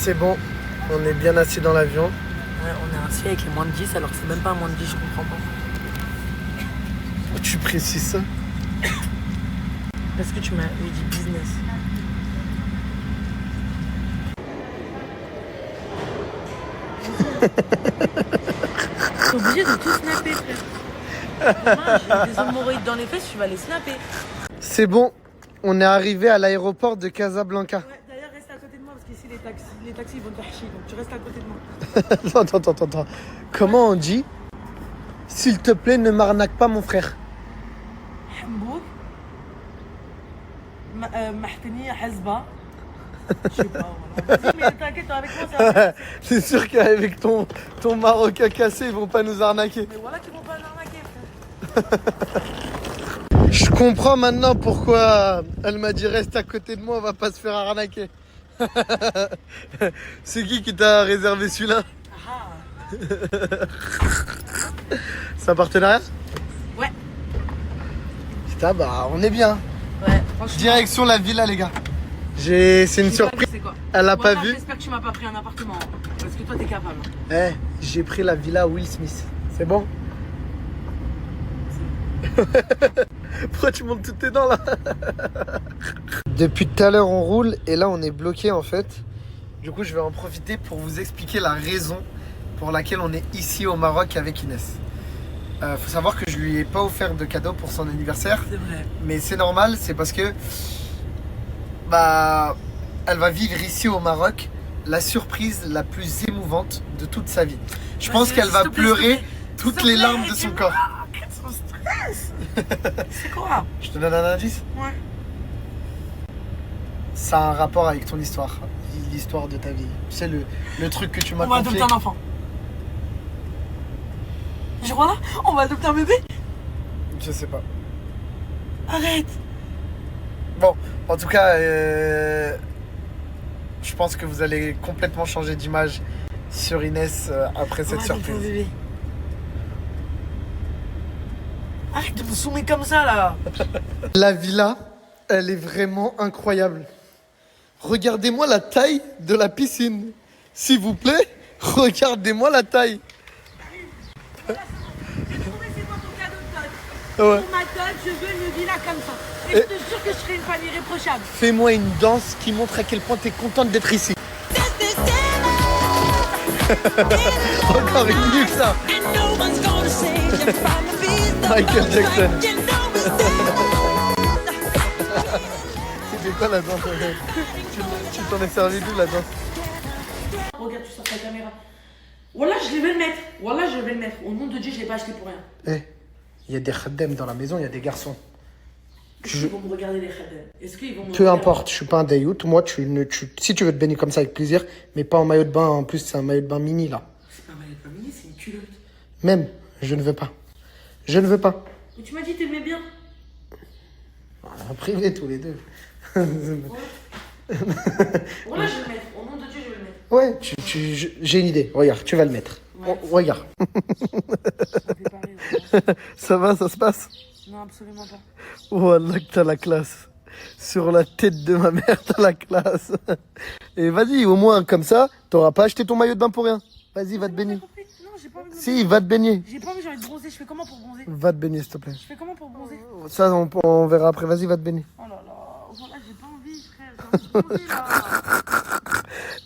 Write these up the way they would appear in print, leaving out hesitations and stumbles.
C'est bon, on est bien assis dans l'avion. Ouais, on est assis avec les moins de 10 alors que c'est même pas un moins de 10, je comprends pas. Tu précises ça? Parce que tu m'as dit business. T'es obligé de tout snapper, frère. Demain, j'ai des hémorroïdes dans les fesses, tu vas les snapper. C'est bon, on est arrivé à l'aéroport de Casablanca. Ouais, d'ailleurs, reste à côté de moi parce qu'ici, les taxis vont te faire chier, donc tu restes à côté de moi. Attends. Comment on dit? S'il te plaît, ne m'arnaque pas, mon frère. Hambouk. Mahtani Hazba. Je sais pas, voilà. Vas-y, mais t'inquiète, avec moi, ça va. C'est sûr qu'avec ton marocain cassé, ils vont pas nous arnaquer. Mais voilà qu'ils vont pas l'arnaquer, frère. Je comprends maintenant pourquoi elle m'a dit reste à côté de moi, on va pas se faire arnaquer. C'est qui t'a réservé celui-là? Ah. C'est un partenariat? Ouais. Putain, bah on est bien. Ouais, franchement. Direction la villa, les gars. C'est une surprise. C'est quoi? Elle a pas vu. J'espère que tu m'as pas pris un appartement. Parce que toi, t'es capable. Eh, j'ai pris la villa Will Smith. C'est bon? Pourquoi tu montes toutes tes dents là? Depuis tout à l'heure on roule et là on est bloqué en fait. Du coup je vais en profiter pour vous expliquer la raison pour laquelle on est ici au Maroc avec Inès. Faut savoir que je lui ai pas offert de cadeau pour son anniversaire. C'est vrai. Mais c'est normal, c'est parce que elle va vivre ici au Maroc la surprise la plus émouvante de toute sa vie. Je pense qu'elle va pleurer toutes les larmes de son corps. Son stress. C'est quoi? Je te donne un indice? Ouais. Ça a un rapport avec ton histoire, l'histoire de ta vie. Tu sais, le truc que tu m'as On va confié. adopter un enfant. Je crois là, on va adopter un bébé. Je sais pas. Arrête. Bon, en tout cas, je pense que vous allez complètement changer d'image sur Inès après cette surprise. Bébé. Arrête de me zoomer comme ça là. La villa, elle est vraiment incroyable. Regardez-moi la taille de la piscine. S'il vous plaît, regardez-moi la taille. Ouais. Pour ma dot, je veux une villa comme ça. Et je te jure que je serai une femme irréprochable. Fais-moi une danse qui montre à quel point tu es contente d'être ici. Encore une mieux que ça. Michael Jackson. C'était quoi la danse? Tu t'en es servi d'où la danse? Regarde, tu sors ta caméra. Wallah, je vais le mettre. Wallah, je vais le mettre. Au nom de Dieu, je l'ai pas acheté pour rien. Eh, il y a des khaddem dans la maison, il y a des garçons. Est-ce qu'ils vont me regarder les khadem? Est-ce qu'ils vont me Peu regarder? importe, je suis pas un dayout. Moi, si tu veux te baigner comme ça avec plaisir, mais pas en maillot de bain. En plus, c'est un maillot de bain mini là. C'est pas un maillot de bain mini, c'est une culotte. Même, je ne veux pas. Je ne veux pas. Mais tu m'as dit t'aimais bien. On a privé tous les deux. Voilà, je vais le mettre. Au nom de Dieu, je vais le mettre. Ouais, j'ai une idée. Regarde, tu vas le mettre. Ouais. Oh, regarde. Ça me fait pareil, ouais. Ça va, ça se passe? Non, absolument pas. Oh Allah, que t'as la classe. Sur la tête de ma mère, t'as la classe. Et vas-y, au moins, comme ça, t'auras pas acheté ton maillot de bain pour rien. Vas-y, va te baigner. Non, j'ai pas envie de Si, va te baigner. J'ai pas envie, j'ai envie de bronzer. Je fais comment pour bronzer? Va te baigner, s'il te plaît. Je fais comment pour bronzer? Ça, on verra après. Vas-y, va te baigner. Oh là là. Voilà, j'ai pas envie, frère. J'ai envie de bronzer,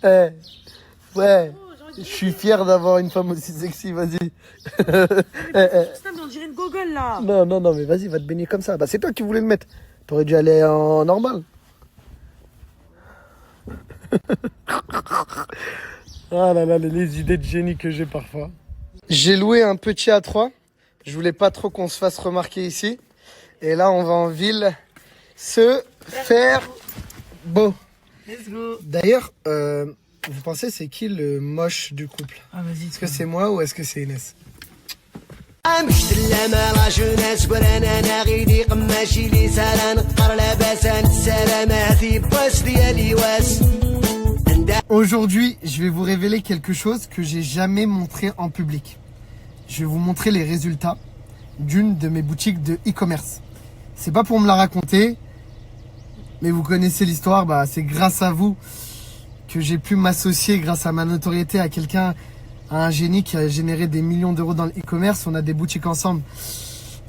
là. Ouais. Oh, j'ai envie Je de suis fier d'avoir une femme aussi sexy, vas-y. Putain, mais on dirait une gogole, là. Non, mais vas-y, va te baigner comme ça. Bah, c'est toi qui voulais le mettre. T'aurais dû aller en normal. Ah là là, les idées de génie que j'ai parfois. J'ai loué un petit A3. Je voulais pas trop qu'on se fasse remarquer ici. Et là, on va en ville se faire beau. Let's go. D'ailleurs, vous pensez c'est qui le moche du couple? Ah, vas-y. Est-ce que c'est moi ou est-ce que c'est Inès? Aujourd'hui, je vais vous révéler quelque chose que j'ai jamais montré en public. Je vais vous montrer les résultats d'une de mes boutiques de e-commerce. C'est pas pour me la raconter, mais vous connaissez l'histoire, bah, c'est grâce à vous que j'ai pu m'associer grâce à ma notoriété à quelqu'un, à un génie qui a généré des millions d'euros dans le e-commerce. On a des boutiques ensemble.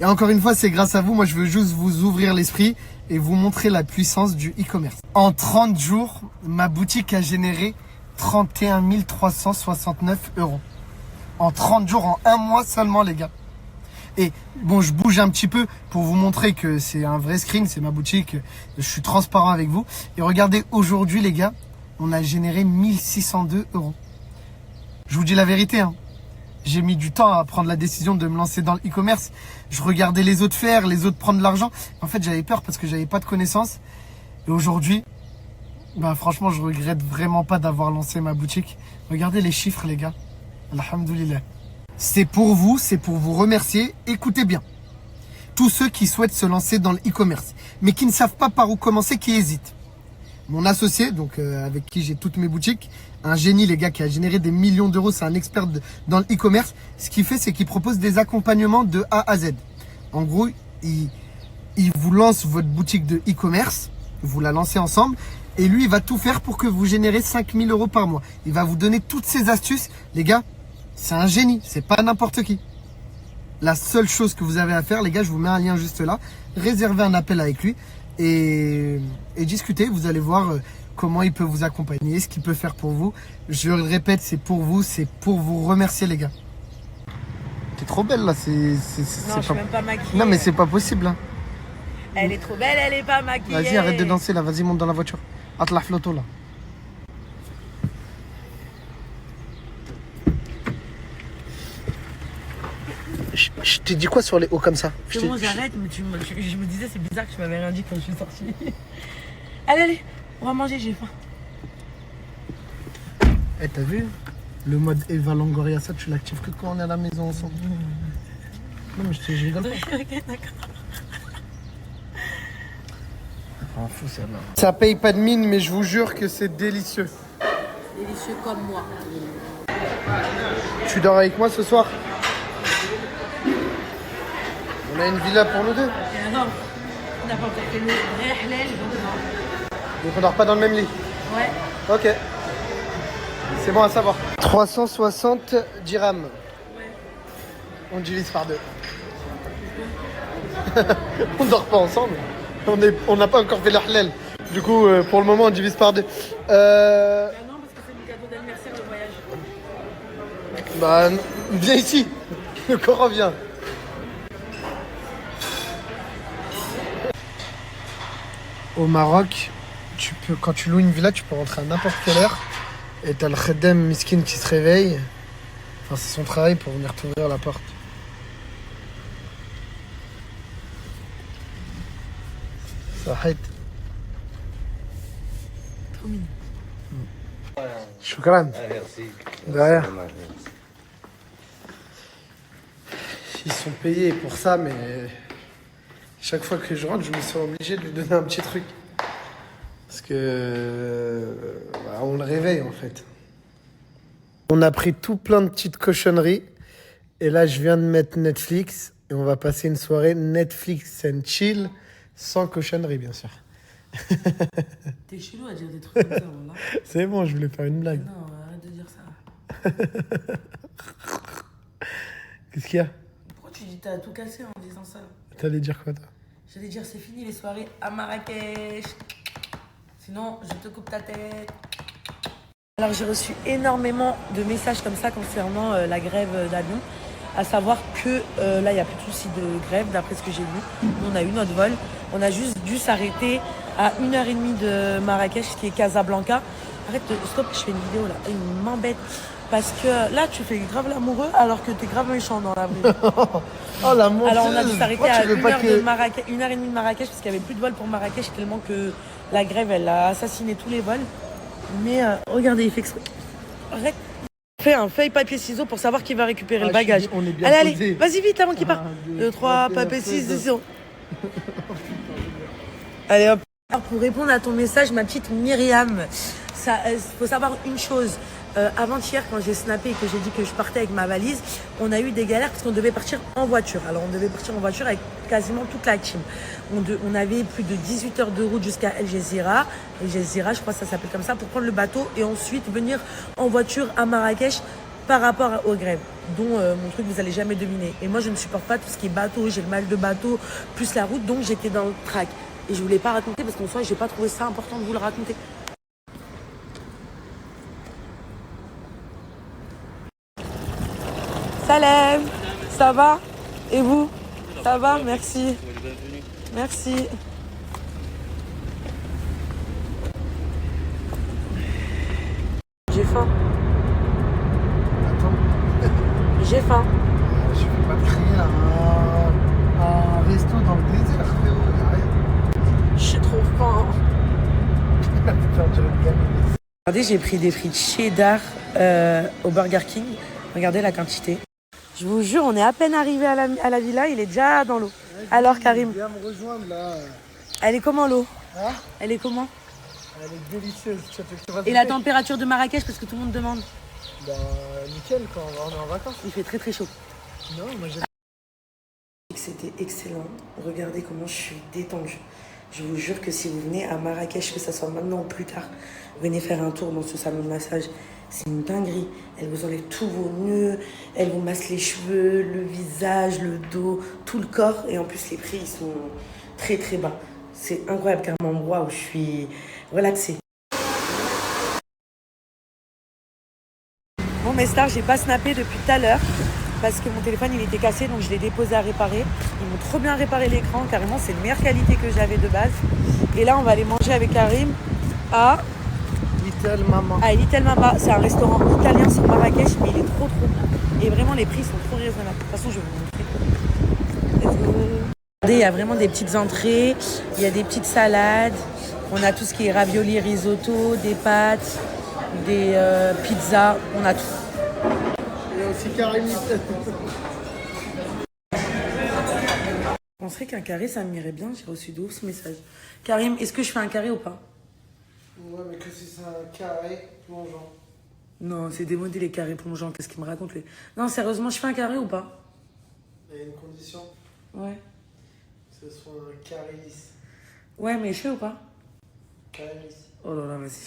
Et encore une fois, c'est grâce à vous. Moi, je veux juste vous ouvrir l'esprit et vous montrer la puissance du e-commerce. En 30 jours, ma boutique a généré 31 369 euros. En 30 jours, en un mois seulement, les gars. Et bon, je bouge un petit peu pour vous montrer que c'est un vrai screen, c'est ma boutique. Je suis transparent avec vous. Et regardez, aujourd'hui, les gars, on a généré 1602 euros. Je vous dis la vérité, hein. J'ai mis du temps à prendre la décision de me lancer dans le e-commerce. Je regardais les autres faire, les autres prendre de l'argent. En fait, j'avais peur parce que j'avais pas de connaissances. Et aujourd'hui, bah, franchement, je regrette vraiment pas d'avoir lancé ma boutique. Regardez les chiffres, les gars. Alhamdoulilah. C'est pour vous remercier. Écoutez bien. Tous ceux qui souhaitent se lancer dans le e-commerce, mais qui ne savent pas par où commencer, qui hésitent. Mon associé, donc avec qui j'ai toutes mes boutiques, un génie, les gars, qui a généré des millions d'euros, c'est un expert dans le e-commerce. Ce qu'il fait, c'est qu'il propose des accompagnements de A à Z. En gros, il vous lance votre boutique de e-commerce, vous la lancez ensemble, et lui, il va tout faire pour que vous générez 5 000 euros par mois. Il va vous donner toutes ces astuces. Les gars, c'est un génie, c'est pas n'importe qui. La seule chose que vous avez à faire, les gars, je vous mets un lien juste là, réservez un appel avec lui et discutez, vous allez voir comment il peut vous accompagner, ce qu'il peut faire pour vous. Je le répète, c'est pour vous remercier, les gars. T'es trop belle là, Non, je suis même pas maquillée. Non mais c'est pas possible là. Elle est trop belle, elle est pas maquillée. Vas-y, arrête de danser là, vas-y, monte dans la voiture. Atla floto là. Je t'ai dit quoi sur les hauts comme ça? C'est bon, j'arrête, mais je me disais, c'est bizarre que tu m'avais rien dit quand je suis sortie. Allez, on va manger, j'ai faim. Eh, t'as vu? Le mode Eva Longoria, ça, tu l'actives que quand on est à la maison ensemble. Non, mais je rigole pas. Ok, d'accord. Ah, fou, celle-là. Ça paye pas de mine, mais je vous jure que c'est délicieux. Délicieux comme moi. Tu dors avec moi ce soir? On a une villa pour nous deux. Non, on n'a pas encore fait le vrai halal, donc non. Donc on dort pas dans le même lit? Ouais. Ok. C'est bon à savoir. 360 dirhams. Ouais. On divise par deux. On dort pas ensemble. On n'a pas encore fait le halal. Du coup, pour le moment, on divise par deux. Non, parce que c'est mon cadeau d'anniversaire, le voyage. Bah, viens ici. Le Coran vient. Au Maroc, quand tu loues une villa, tu peux rentrer à n'importe quelle heure. Et t'as le khedem miskin qui se réveille. Enfin, c'est son travail pour venir t'ouvrir la porte. Ça arrête. Trop mignon. Choukran. Merci. Derrière. Ils sont payés pour ça, mais chaque fois que je rentre, je me sens obligé de lui donner un petit truc. Parce que on le réveille en fait. On a pris tout plein de petites cochonneries. Et là, je viens de mettre Netflix. Et on va passer une soirée Netflix and chill. Sans cochonnerie, bien sûr. T'es chelou à dire des trucs comme ça, voilà. C'est bon, je voulais faire une blague. Non, arrête de dire ça. Qu'est-ce qu'il y a? Pourquoi tu dis t'as tout cassé en disant ça? T'allais dire quoi, toi? J'allais dire c'est fini les soirées à Marrakech. Sinon, je te coupe ta tête. Alors j'ai reçu énormément de messages comme ça concernant la grève d'avion. À savoir que là, il n'y a plus de souci de grève, d'après ce que j'ai vu. On a eu notre vol. On a juste dû s'arrêter à 1h30 de Marrakech, qui est Casablanca. Arrête, stop, je fais une vidéo là. Il m'embête. Parce que là, tu fais grave l'amoureux alors que t'es grave méchant dans la rue. Oh la menteuse. Alors on a dû s'arrêter à 1h30 que... de Marrakech parce qu'il n'y avait plus de vol pour Marrakech tellement que la grève, elle a assassiné tous les vols. Mais regardez, il fait exprès. Arrête. Fais un feuille, papier, ciseaux pour savoir qui va récupérer le bagage. On est bien allez, posé. allez, vas-y vite avant qu'il parte. 1, 2, 3, papier, ciseaux. Allez hop. Alors, pour répondre à ton message, ma petite Myriam, il faut savoir une chose. Avant-hier, quand j'ai snappé et que j'ai dit que je partais avec ma valise, on a eu des galères parce qu'on devait partir en voiture. Alors, on devait partir en voiture avec quasiment toute la team. On avait plus de 18 heures de route jusqu'à El Gezira. El Gezira, je crois que ça s'appelle comme ça, pour prendre le bateau et ensuite venir en voiture à Marrakech par rapport aux grèves, dont mon truc, vous allez jamais deviner. Et moi, je ne supporte pas tout ce qui est bateau, j'ai le mal de bateau, plus la route, donc j'étais dans le track. Et je voulais pas raconter parce qu'en soi, j'ai pas trouvé ça important de vous le raconter. Salam, ça va? Et vous? Ça va? Merci. Merci. J'ai faim. Attends, J'ai faim. je fais pas de crier un resto dans le désert, frérot, y'a rien. J'ai trop faim. Putain, on dirait une gamine. Regardez, j'ai pris des frites cheddar au Burger King. Regardez la quantité. Je vous jure, on est à peine arrivé à la villa, il est déjà dans l'eau. Alors Karim, Viens me rejoindre là. elle est comment l'eau? Hein? Elle est comment? Elle est délicieuse. Tu veux que je te fasse Et des la frites? température de Marrakech, parce que tout le monde demande. Bah, nickel quand on est en vacances. Il fait très très chaud. Non, moi j'ai. C'était excellent. Regardez comment je suis détendue. Je vous jure que si vous venez à Marrakech, que ce soit maintenant ou plus tard, venez faire un tour dans ce salon de massage. C'est une dinguerie. Elle vous enlève tous vos nœuds, elle vous masse les cheveux, le visage, le dos, tout le corps. Et en plus, les prix, ils sont très très bas. C'est incroyable, car un endroit où je suis relaxée. Bon, mes stars, j'ai pas snappé depuis tout à l'heure parce que mon téléphone il était cassé, donc je l'ai déposé à réparer. Ils m'ont trop bien réparé l'écran, carrément, c'est une meilleure qualité que j'avais de base. Et là, on va aller manger avec Karim à Little Mama. Little Mama. C'est un restaurant italien sur Marrakech, mais il est trop trop bien. Et vraiment, les prix sont trop raisonnables. De toute façon, je vais vous montrer. Let's go. Regardez, il y a vraiment des petites entrées, il y a des petites salades. On a tout ce qui est ravioli, risotto, des pâtes, des pizzas, on a tout. Il y a aussi Karim. On serait qu'un carré, ça m'irait bien. J'ai reçu de ouf ce message. Karim, est-ce que je fais un carré ou pas? Ouais, mais que si c'est un carré plongeant. Non, c'est démodé les carrés plongeants. Qu'est-ce qu'il me raconte lui? Non, sérieusement, je fais un carré ou pas? Il y a une condition, Ouais. que ce soit un carré lisse. Ouais, mais je fais ou pas? Carré lisse. Oh là là, vas-y.